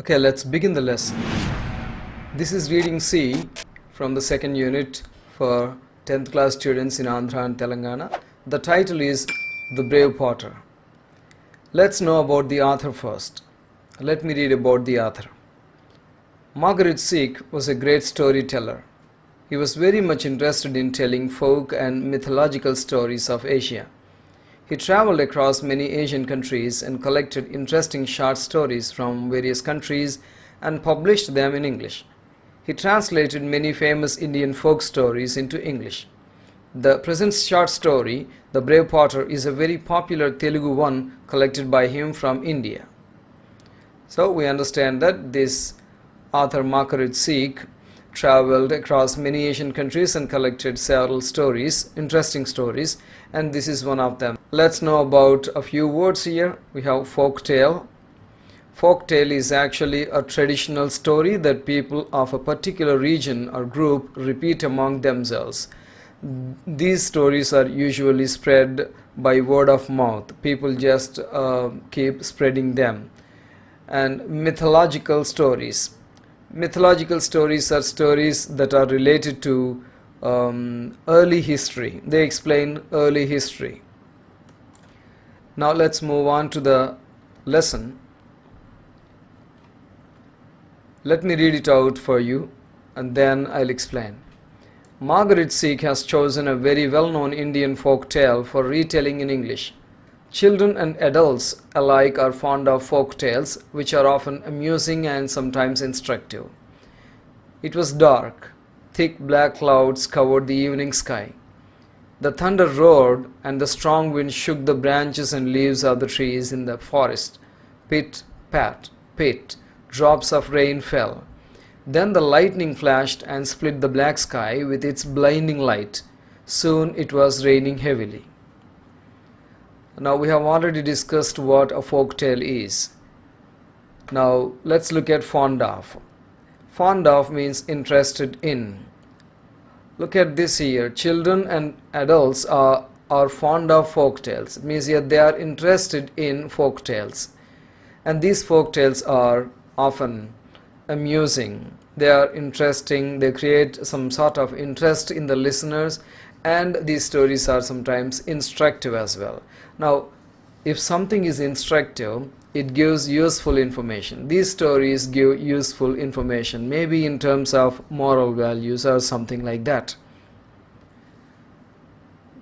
Okay, let's begin the lesson. This is reading C from the second unit for 10th class students in Andhra and Telangana. The title is The Brave Potter. Let's know about the author first. Let me read about the author. Margaret Seek was a great storyteller. He was very much interested in telling folk and mythological stories of Asia. He traveled across many Asian countries and collected interesting short stories from various countries and published them in English. He translated many famous Indian folk stories into English. The present short story, The Brave Potter, is a very popular Telugu one collected by him from India. So we understand that this author Margaret Seek traveled across many Asian countries and collected several stories, interesting stories, and this is one of them. Let's know about a few words here. We have folktale. Folktale is actually a traditional story that people of a particular region or group repeat among themselves. These stories are usually spread by word of mouth. People just keep spreading them. And mythological stories. Mythological stories are stories that are related to early history. They explain early history. Now let's move on to the lesson. Let me read it out for you and then I'll explain. Margaret Seek has chosen a very well-known Indian folk tale for retelling in English. Children and adults alike are fond of folk tales, which are often amusing and sometimes instructive. It was dark. Thick black clouds covered the evening sky. The thunder roared and the strong wind shook the branches and leaves of the trees in the forest. Pit, pat, pit, drops of rain fell. Then the lightning flashed and split the black sky with its blinding light. Soon it was raining heavily. Now we have already discussed what a folk tale is. Now let's look at fond of. Fond of means interested in. Look at this here. Children and adults are fond of folk tales. It means that they are interested in folk tales. And these folk tales are often amusing. They are interesting. They create some sort of interest in the listeners. And these stories are sometimes instructive as well. Now, if something is instructive, it gives useful information. These stories give useful information, maybe in terms of moral values or something like that.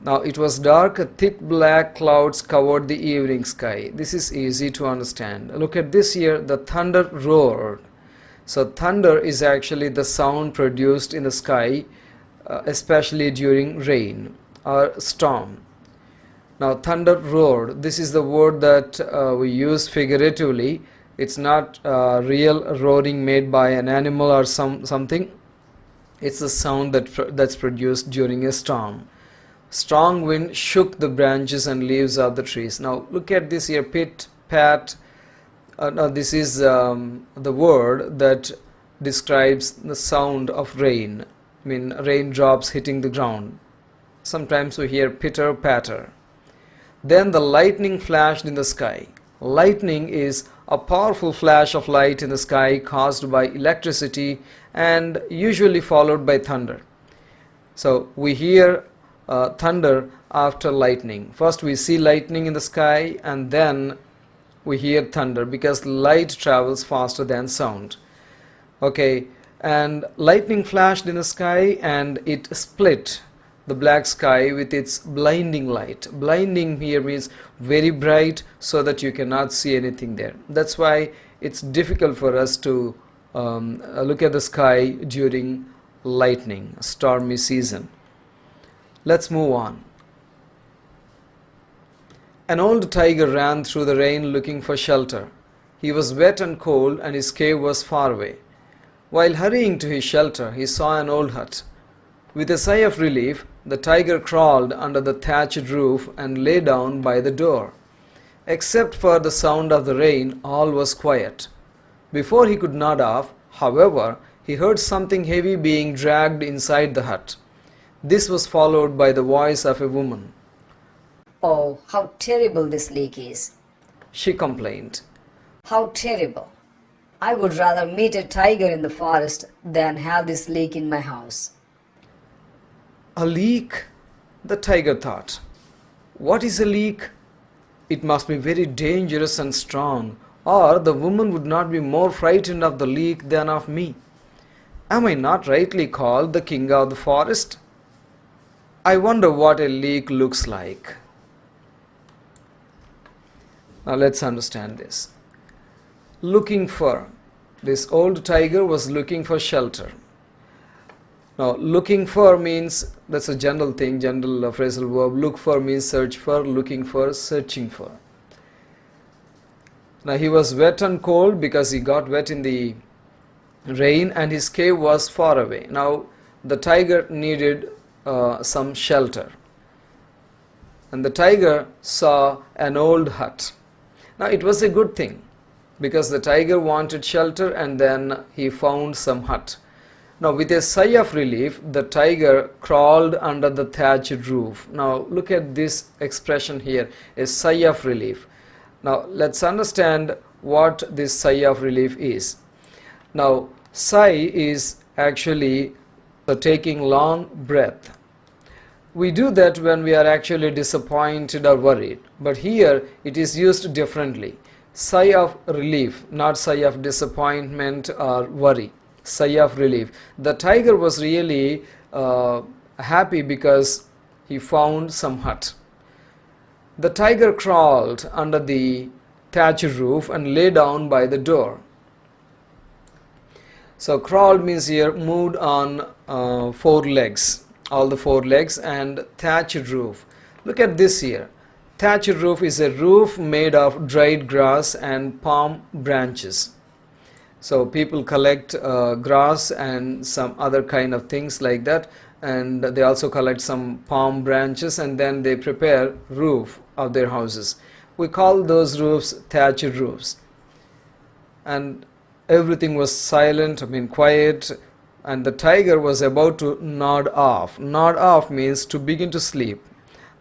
Now, it was dark, thick black clouds covered the evening sky. This is easy to understand. Look at this here, the thunder roared. So, thunder is actually the sound produced in the sky, especially during rain or storm. Now, thunder roared. This is the word that we use figuratively. It's not real roaring made by an animal or something. It's the sound that's produced during a storm. Strong wind shook the branches and leaves of the trees. Now, look at this here, pit, pat. Now, this is the word that describes the sound of rain. I mean, raindrops hitting the ground. Sometimes we hear pitter, patter. Then the lightning flashed in the sky. Lightning is a powerful flash of light in the sky caused by electricity and usually followed by thunder. So we hear thunder after lightning. First we see lightning in the sky and then we hear thunder because light travels faster than sound. Okay, and lightning flashed in the sky and it split the black sky with its blinding light. Blinding here means very bright so that you cannot see anything there. That's why it's difficult for us to look at the sky during lightning, stormy season. Let's move on. An old tiger ran through the rain looking for shelter. He was wet and cold and his cave was far away. While hurrying to his shelter, he saw an old hut. With a sigh of relief, the tiger crawled under the thatched roof and lay down by the door. Except for the sound of the rain, all was quiet. Before he could nod off, however, he heard something heavy being dragged inside the hut. This was followed by the voice of a woman. "Oh, how terrible this leak is," she complained. "How terrible." I would rather meet a tiger in the forest than have this leak in my house. A leak? The tiger thought. What is a leak? It must be very dangerous and strong, or the woman would not be more frightened of the leak than of me. Am I not rightly called the king of the forest? I wonder what a leak looks like. Now let's understand this. Looking for. This old tiger was looking for shelter. Now, looking for means, that's a general thing, general phrasal verb. Look for means search for, looking for, searching for. Now, he was wet and cold because he got wet in the rain and his cave was far away. Now, the tiger needed some shelter. And the tiger saw an old hut. Now, it was a good thing because the tiger wanted shelter and then he found some hut. Now, with a sigh of relief, the tiger crawled under the thatched roof. Now, look at this expression here, a sigh of relief. Now, let's understand what this sigh of relief is. Now, sigh is actually taking long breath. We do that when we are actually disappointed or worried, but here it is used differently. Sigh of relief, not sigh of disappointment or worry. Sigh of relief. The tiger was really happy because he found some hut. The tiger crawled under the thatched roof and lay down by the door. So crawled means here moved on four legs, all the four legs, and thatched roof. Look at this here. Thatched roof is a roof made of dried grass and palm branches. So people collect grass and some other kind of things like that, and they also collect some palm branches and then they prepare roof of their houses. We call those roofs thatched roofs. And everything was silent, quiet, and the tiger was about to nod off. Nod off means to begin to sleep.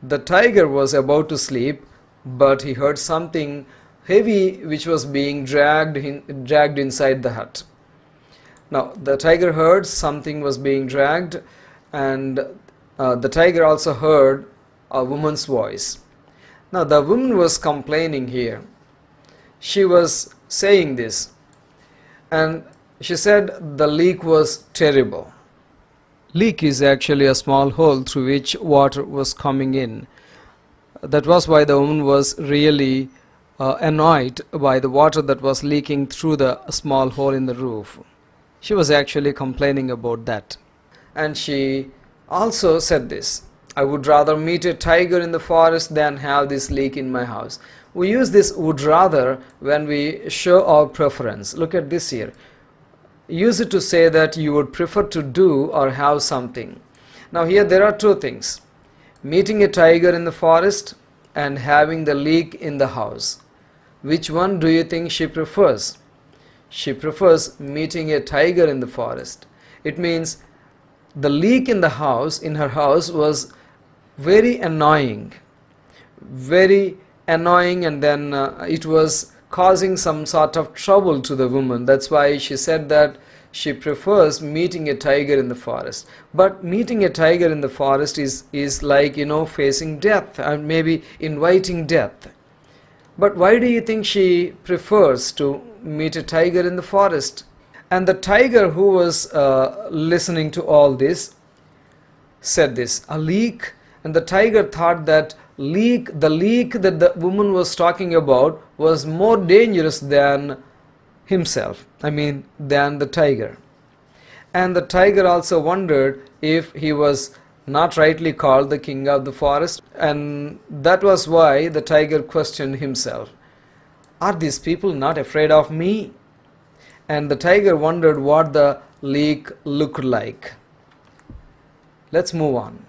The tiger was about to sleep, but he heard something heavy which was being dragged inside the hut. Now, the tiger heard something was being dragged, and the tiger also heard a woman's voice. Now, the woman was complaining here. She was saying this, and she said the leak was terrible. Leak is actually a small hole through which water was coming in. That was why the woman was really annoyed by the water that was leaking through the small hole in the roof. She was actually complaining about that. And she also said this, I would rather meet a tiger in the forest than have this leak in my house. We use this would rather when we show our preference. Look at this here. Use it to say that you would prefer to do or have something. Now here there are two things. Meeting a tiger in the forest and having the leak in the house. Which one do you think she prefers? She prefers meeting a tiger in the forest. It means the leak in the house, in her house, was very annoying. Very annoying, and then it was causing some sort of trouble to the woman. That's why she said that she prefers meeting a tiger in the forest. But meeting a tiger in the forest is like, facing death and maybe inviting death. But why do you think she prefers to meet a tiger in the forest? And the tiger, who was listening to all this, said this, a leak. And the tiger thought that the leak that the woman was talking about was more dangerous than himself, than the tiger. And the tiger also wondered if he was not rightly called the king of the forest, and that was why the tiger questioned himself, are these people not afraid of me? And the tiger wondered what the leak looked like. Let's move on.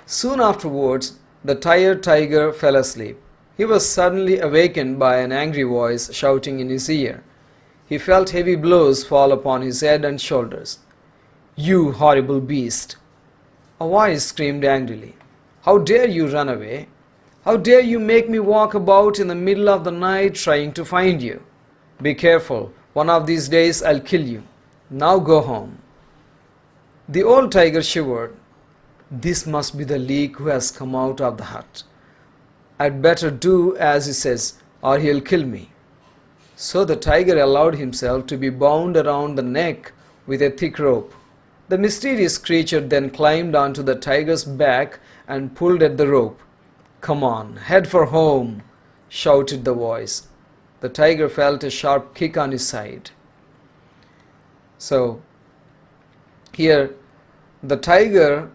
Soon afterwards, the tired tiger fell asleep. He was suddenly awakened by an angry voice shouting in his ear. He felt heavy blows fall upon his head and shoulders. You horrible beast! A voice screamed angrily. How dare you run away? How dare you make me walk about in the middle of the night trying to find you? Be careful, one of these days I'll kill you. Now go home. The old tiger shivered. This must be the leak who has come out of the hut. I'd better do as he says, or he'll kill me. So the tiger allowed himself to be bound around the neck with a thick rope. The mysterious creature then climbed onto the tiger's back and pulled at the rope. Come on, head for home, shouted the voice. The tiger felt a sharp kick on his side. So, here the tiger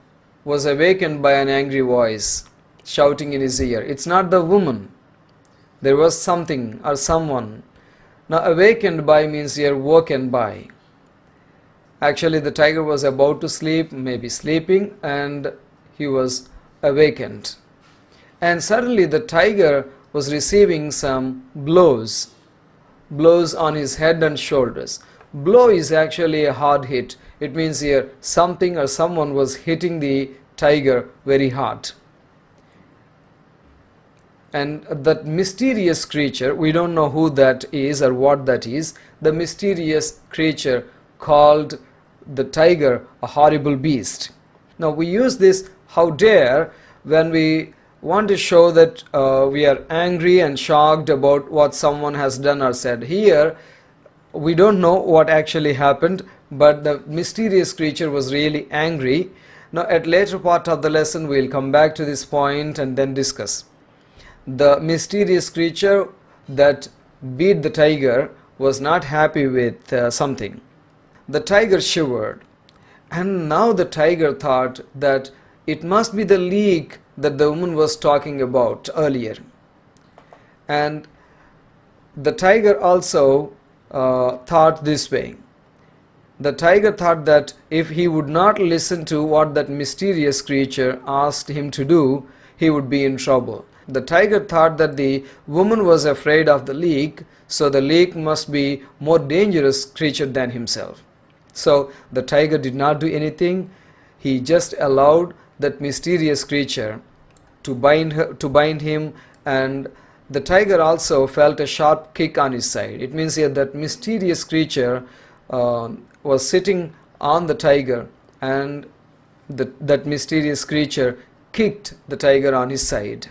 was awakened by an angry voice shouting in his ear. It's not the woman. There was something or someone. Now, awakened by means here woken by. Actually, the tiger was about to sleep, maybe sleeping, and he was awakened. And suddenly the tiger was receiving some blows on his head and shoulders. Blow is actually a hard hit. It means here something or someone was hitting the tiger very hard. And that mysterious creature, we don't know who that is or what that is, the mysterious creature called the tiger a horrible beast. Now we use this how dare when we want to show that we are angry and shocked about what someone has done or said. Here we don't know what actually happened, but the mysterious creature was really angry. Now at later part of the lesson we'll come back to this point and then discuss. The mysterious creature that beat the tiger was not happy with something. The tiger shivered, and now the tiger thought that it must be the leak that the woman was talking about earlier. And the tiger also thought this way. The tiger thought that if he would not listen to what that mysterious creature asked him to do, he would be in trouble. The tiger thought that the woman was afraid of the leak, so the leak must be more dangerous creature than himself. So the tiger did not do anything. He just allowed that mysterious creature to bind him, and the tiger also felt a sharp kick on his side. It means here that mysterious creature was sitting on the tiger, and that mysterious creature kicked the tiger on his side.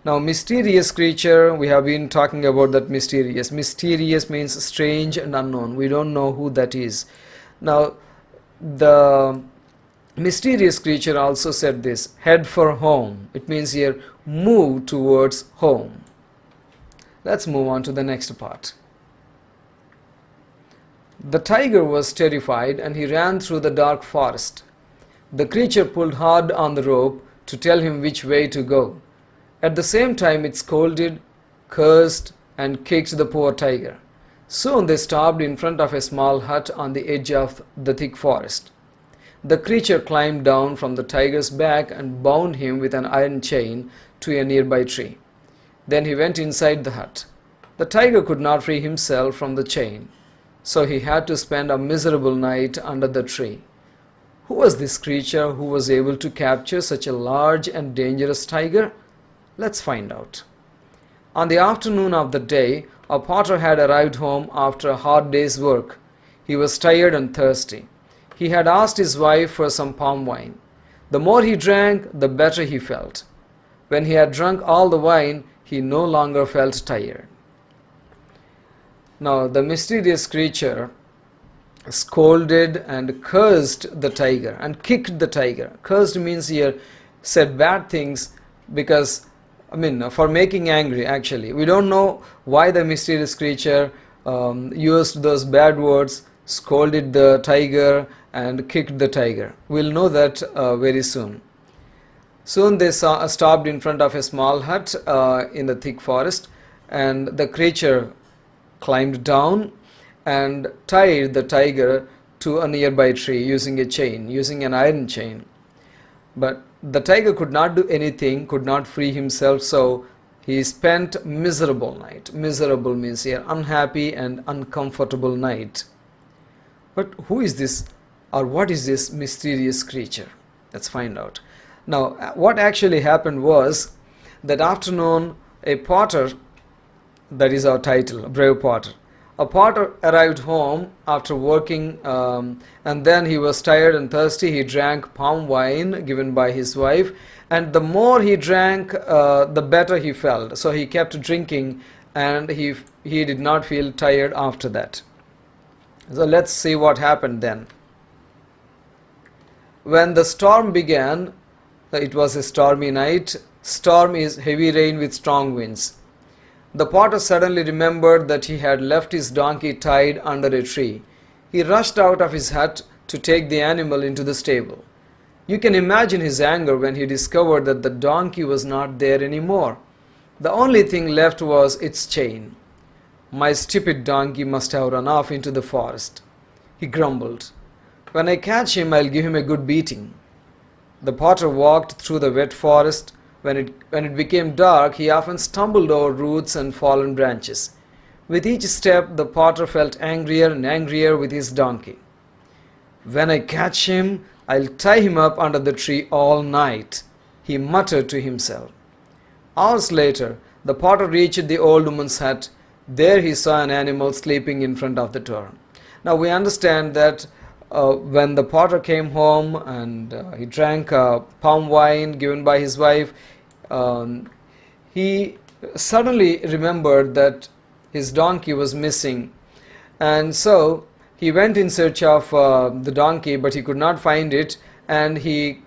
Now, mysterious creature, we have been talking about that mysterious. Mysterious means strange and unknown. We don't know who that is. Now, the mysterious creature also said this, head for home. It means here, move towards home. Let's move on to the next part. The tiger was terrified and he ran through the dark forest. The creature pulled hard on the rope to tell him which way to go. At the same time, it scolded, cursed, and kicked the poor tiger. Soon they stopped in front of a small hut on the edge of the thick forest. The creature climbed down from the tiger's back and bound him with an iron chain to a nearby tree. Then he went inside the hut. The tiger could not free himself from the chain, so he had to spend a miserable night under the tree. Who was this creature who was able to capture such a large and dangerous tiger? Let's find out. On the afternoon of the day, a potter had arrived home after a hard day's work. He was tired and thirsty. He had asked his wife for some palm wine. The more he drank, the better he felt. When he had drunk all the wine, he no longer felt tired. Now, the mysterious creature scolded and cursed the tiger and kicked the tiger. Cursed means here said bad things because for making angry actually. We don't know why the mysterious creature used those bad words, scolded the tiger and kicked the tiger. We'll know that very soon. Soon they stopped in front of a small hut in the thick forest, and the creature climbed down and tied the tiger to a nearby tree using a chain, using an iron chain. But the tiger could not do anything, could not free himself, so he spent miserable night. Miserable means here unhappy and uncomfortable night. But who is this, or what is this mysterious creature? Let's find out. Now, what actually happened was, That afternoon, a potter, that is our title, a brave potter. A potter arrived home after working, and then he was tired and thirsty. He drank palm wine given by his wife, and the more he drank, the better he felt. So he kept drinking, and he did not feel tired after that. So let's see what happened then. When the storm began, it was a stormy night. Storm is heavy rain with strong winds. The potter suddenly remembered that he had left his donkey tied under a tree. He rushed out of his hut to take the animal into the stable. You can imagine his anger when he discovered that the donkey was not there anymore. The only thing left was its chain. My stupid donkey must have run off into the forest, he grumbled. When I catch him, I'll give him a good beating. The potter walked through the wet forest. When it became dark, he often stumbled over roots and fallen branches. With each step, the potter felt angrier and angrier with his donkey. When I catch him, I'll tie him up under the tree all night, he muttered to himself. Hours later, the potter reached the old woman's hut. There he saw an animal sleeping in front of the door. Now we understand that when the potter came home and he drank palm wine given by his wife, he suddenly remembered that his donkey was missing, and so he went in search of the donkey, but he could not find it, and he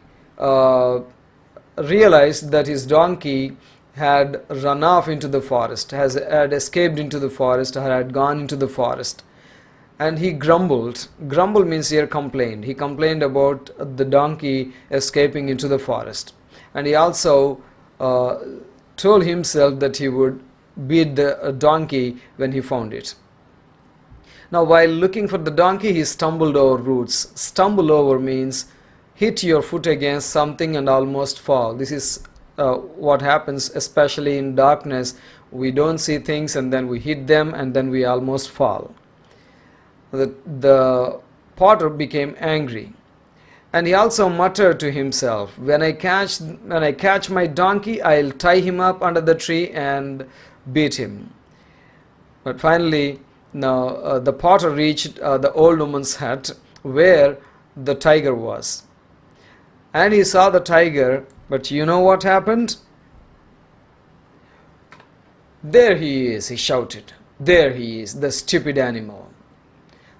realized that his donkey had run off into the forest, had escaped into the forest, or had gone into the forest. And he grumbled. Grumble means here complained. He complained about the donkey escaping into the forest. And he also told himself that he would beat the donkey when he found it. Now, while looking for the donkey, he stumbled over roots. Stumble over means hit your foot against something and almost fall. This is what happens, especially in darkness. We don't see things and then we hit them and then we almost fall. The potter became angry, and he also muttered to himself, when I catch my donkey, I'll tie him up under the tree and beat him. But finally, now the potter reached the old woman's hut where the tiger was, and he saw the tiger. But you know what happened? There he is, he shouted. There he is, the stupid animal.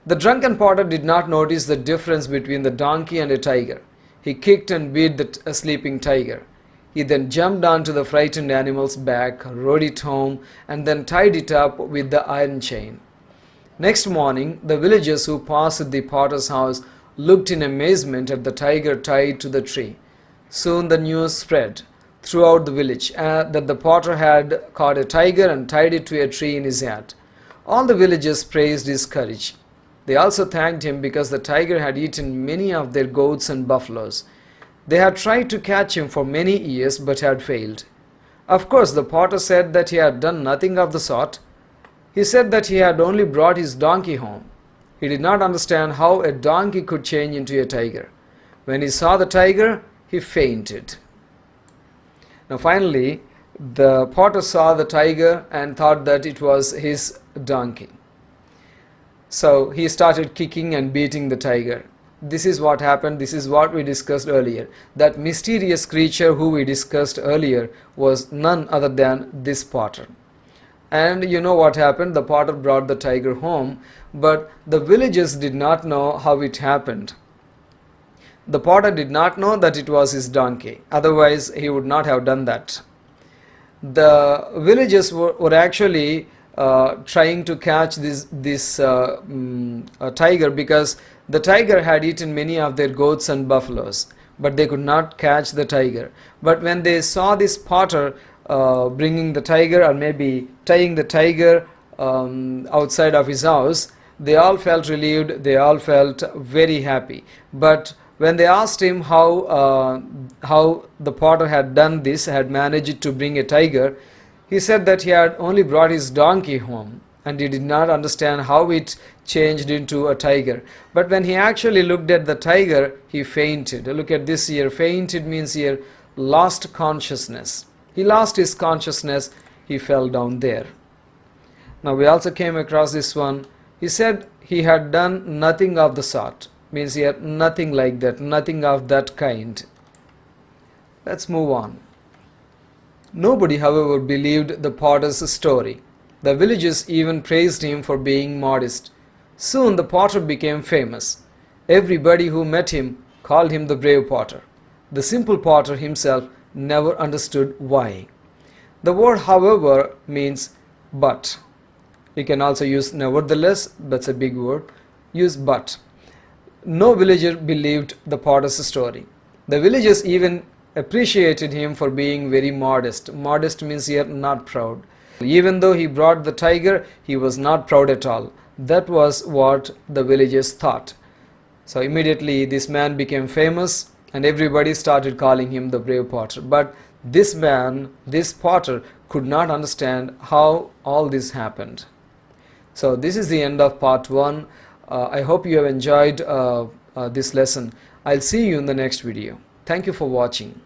The drunken potter did not notice the difference between the donkey and a tiger. He kicked and beat the sleeping tiger. He then jumped onto the frightened animal's back, rode it home, and then tied it up with the iron chain. Next morning, the villagers who passed the potter's house looked in amazement at the tiger tied to the tree. Soon the news spread throughout the village that the potter had caught a tiger and tied it to a tree in his hut. All the villagers praised his courage. They also thanked him because the tiger had eaten many of their goats and buffaloes. They had tried to catch him for many years but had failed. Of course, the potter said that he had done nothing of the sort. He said that he had only brought his donkey home. He did not understand how a donkey could change into a tiger. When he saw the tiger, he fainted. Now finally, the potter saw the tiger and thought that it was his donkey. So he started kicking and beating the tiger. This is what happened. This is what we discussed earlier. That mysterious creature who we discussed earlier was none other than this potter. And you know what happened? The potter brought the tiger home, but the villagers did not know how it happened. The potter did not know that it was his donkey. Otherwise, he would not have done that. The villagers were actually trying to catch this tiger because the tiger had eaten many of their goats and buffaloes, but they could not catch the tiger. But when they saw this potter bringing the tiger, or maybe tying the tiger outside of his house, they all felt relieved, they all felt very happy. But when they asked him how the potter had done this, had managed to bring a tiger, he said that he had only brought his donkey home and he did not understand how it changed into a tiger. But when he actually looked at the tiger, he fainted. Look at this here. Fainted means here lost consciousness. He lost his consciousness. He fell down there. Now we also came across this one. He said he had done nothing of the sort. Means he had nothing like that, nothing of that kind. Let's move on. Nobody, however, believed the potter's story. The villagers even praised him for being modest. Soon the potter became famous. Everybody who met him called him the brave potter. The simple potter himself never understood why. The word however means but. You can also use nevertheless, that's a big word. Use but. No villager believed the potter's story. The villagers even appreciated him for being very modest. Modest means here not proud. Even though he brought the tiger, he was not proud at all. That was what the villagers thought. So immediately this man became famous and everybody started calling him the brave potter. But this man, this potter, could not understand how all this happened. So this is the end of part 1. I hope you have enjoyed this lesson. I'll see you in the next video. Thank you for watching.